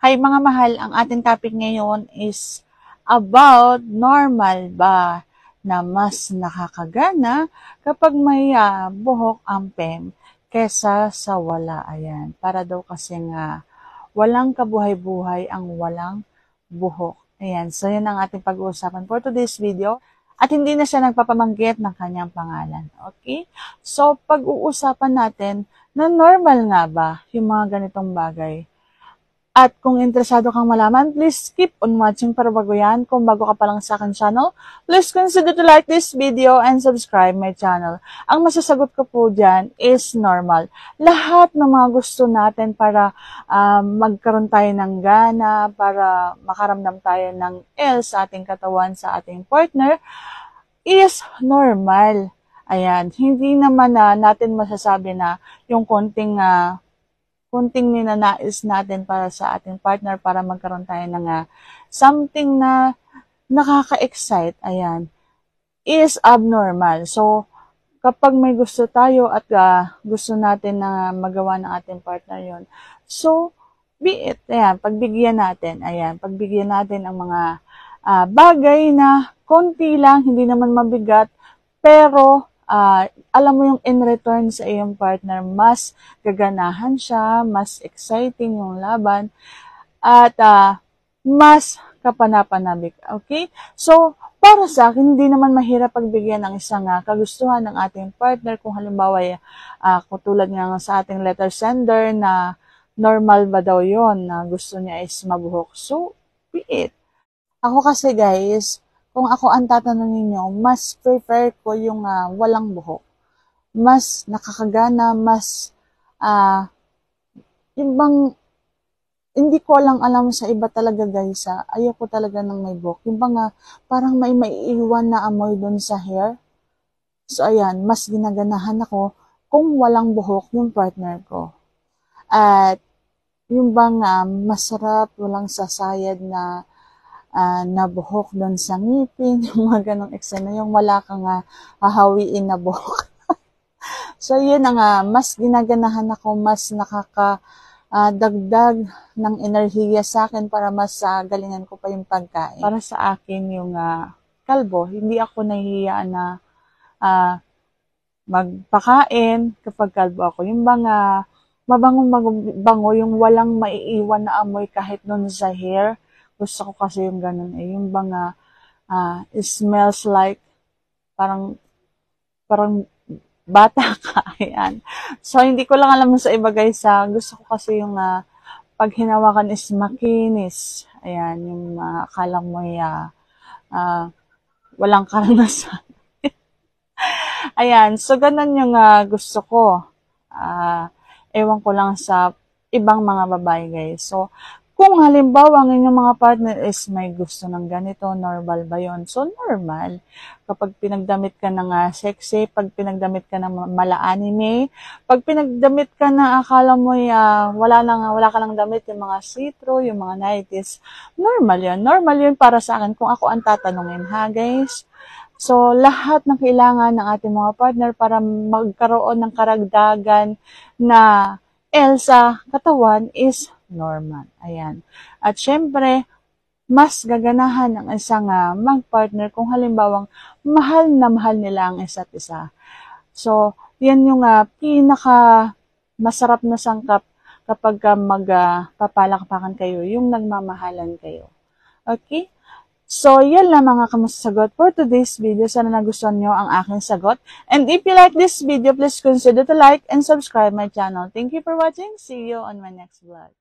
Hi mga mahal, ang ating topic ngayon is about normal ba na mas nakakagana kapag may buhok ang PEM kesa sa wala. Ayan, para daw kasi nga walang kabuhay-buhay ang walang buhok. Ayan, so yun ang ating pag-uusapan for today's video. At hindi na siya nagpapabanggit ng kanyang pangalan. Okay? So, pag-uusapan natin na normal nga ba yung mga ganitong bagay. At kung interesado kang malaman, please keep on watching para bago yan. Kung bago ka pa lang sa akin channel, please consider to like this video and subscribe my channel. Ang masasagot ko po dyan is normal. Lahat ng mga gusto natin para magkaroon tayo ng gana, para makaramdam tayo ng L sa ating katawan, sa ating partner, is normal. Ayan, hindi naman natin masasabi na yung konting ninanais natin para sa ating partner para magkaroon tayo ng something na nakaka-excite, ayan, is abnormal. So, kapag may gusto tayo at gusto natin na magawa ng ating partner yon, so, be it, ayan, pagbigyan natin ang mga bagay na konti lang, hindi naman mabigat, pero alam mo yung in return sa iyong partner, mas gaganahan siya, mas exciting yung laban, at mas kapanapanabik. Okay? So, para sa akin, hindi naman mahirap pagbigyan ng isang kagustuhan ng ating partner. Kung halimbawa, tulad nga sa ating letter sender na normal ba daw yon na gusto niya is mabuhok. So, be it. Ako kasi guys, kung ako ang tatanungin nyo, mas prefer ko yung walang buhok. Mas nakakagana, mas yung bang, hindi ko lang alam sa iba talaga guys, ayoko talaga ng may buhok. Yung bang parang may maiiwan na amoy dun sa hair. So ayan, mas ginaganahan ako kung walang buhok yung partner ko. At yung bang masarap, walang sasayad na buhok doon sa ngipin, yung mga ganong eksena, yung wala kang hahawiin na buhok. So, yun ang mas ginaganahan ako, mas nakakadagdag ng enerhiya sa akin para mas galingan ko pa yung pagkain. Para sa akin, yung kalbo, hindi ako nahihiya na magpakain kapag kalbo ako. Yung bang mabango yung walang maiiwan na amoy kahit nun sa hair. Gusto ko kasi yung ganun yung bang it smells like parang bata ka, ayan. So, hindi ko lang alam sa iba guys, gusto ko kasi yung pag hinawakan is makinis, ayan, yung akala mo walang karanasan. Ayan, so ganun yung gusto ko. Ewan ko lang sa ibang mga babae guys. So, kung halimbawa ang inyong mga partner is may gusto ng ganito, normal ba yon? So, normal. Kapag pinagdamit ka ng sexy, pag pinagdamit ka ng mala-anime, pag pinagdamit ka na akala mo wala ka lang damit, yung mga see-through, yung mga nighties, normal yun. Normal yun para sa akin kung ako ang tatanungin, ha guys? So, lahat ng kailangan ng ating mga partner para magkaroon ng karagdagan na L sa katawan is normal. Ayan. At syempre, mas gaganahan ng isang mag-partner kung halimbawang mahal na mahal nila ang isa't isa. So, yan yung pinaka masarap na sangkap kapag magpapalakpakan kayo, yung nagmamahalan kayo. Okay? So, yan lang mga kamasasagot for today's video. Sana nagustuhan nyo ang aking sagot. And if you like this video, please consider to like and subscribe my channel. Thank you for watching. See you on my next vlog.